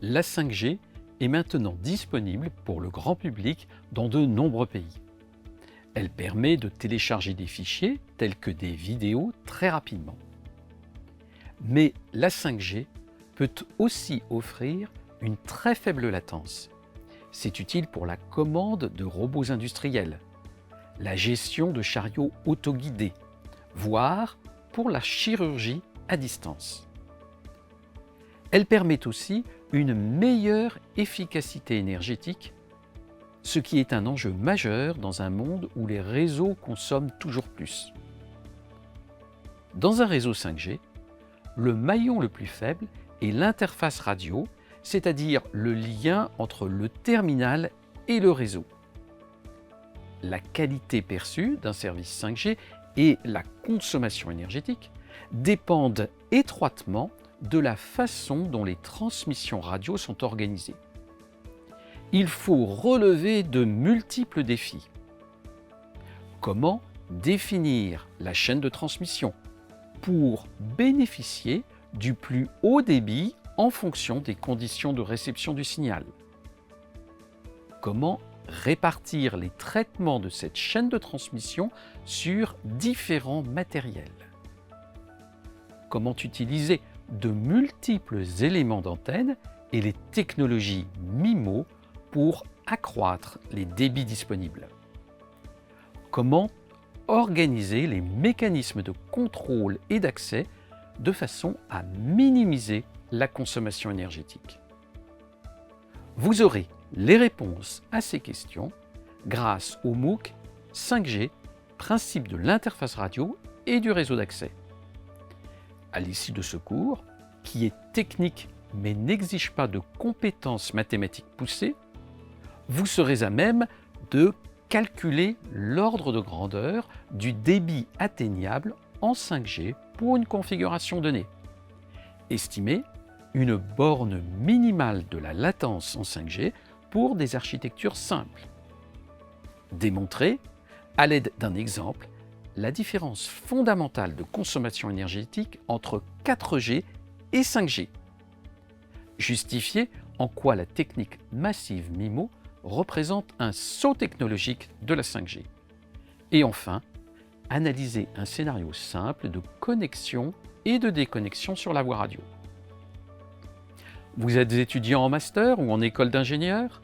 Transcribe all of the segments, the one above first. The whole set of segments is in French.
La 5G est maintenant disponible pour le grand public dans de nombreux pays. Elle permet de télécharger des fichiers tels que des vidéos très rapidement. Mais la 5G peut aussi offrir une très faible latence. C'est utile pour la commande de robots industriels, la gestion de chariots autoguidés, voire pour la chirurgie à distance. Elle permet aussi une meilleure efficacité énergétique, ce qui est un enjeu majeur dans un monde où les réseaux consomment toujours plus. Dans un réseau 5G, le maillon le plus faible est l'interface radio, c'est-à-dire le lien entre le terminal et le réseau. La qualité perçue d'un service 5G et la consommation énergétique dépendent étroitement de la façon dont les transmissions radio sont organisées. Il faut relever de multiples défis. Comment définir la chaîne de transmission pour bénéficier du plus haut débit en fonction des conditions de réception du signal? Comment répartir les traitements de cette chaîne de transmission sur différents matériels? Comment utiliser de multiples éléments d'antenne et les technologies MIMO pour accroître les débits disponibles? Comment organiser les mécanismes de contrôle et d'accès de façon à minimiser la consommation énergétique? Vous aurez les réponses à ces questions grâce au MOOC 5G, Principes de l'interface radio et du réseau d'accès. À l'issue de ce cours, qui est technique mais n'exige pas de compétences mathématiques poussées, vous serez à même de calculer l'ordre de grandeur du débit atteignable en 5G pour une configuration donnée. Estimer une borne minimale de la latence en 5G pour des architectures simples. Démontrer, à l'aide d'un exemple, la différence fondamentale de consommation énergétique entre 4G et 5G. Justifier en quoi la technique massive MIMO représente un saut technologique de la 5G. Et enfin, analyser un scénario simple de connexion et de déconnexion sur la voie radio. Vous êtes étudiant en master ou en école d'ingénieur?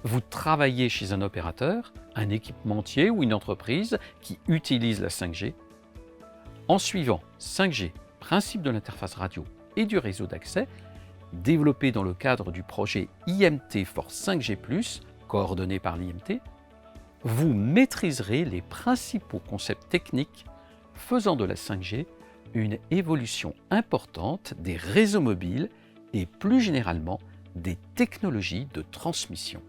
Vous travaillez chez un opérateur, un équipementier ou une entreprise qui utilise la 5G? En suivant 5G, principe de l'interface radio et du réseau d'accès, développé dans le cadre du projet IMT for 5G+, coordonné par l'IMT, vous maîtriserez les principaux concepts techniques faisant de la 5G une évolution importante des réseaux mobiles et plus généralement des technologies de transmission.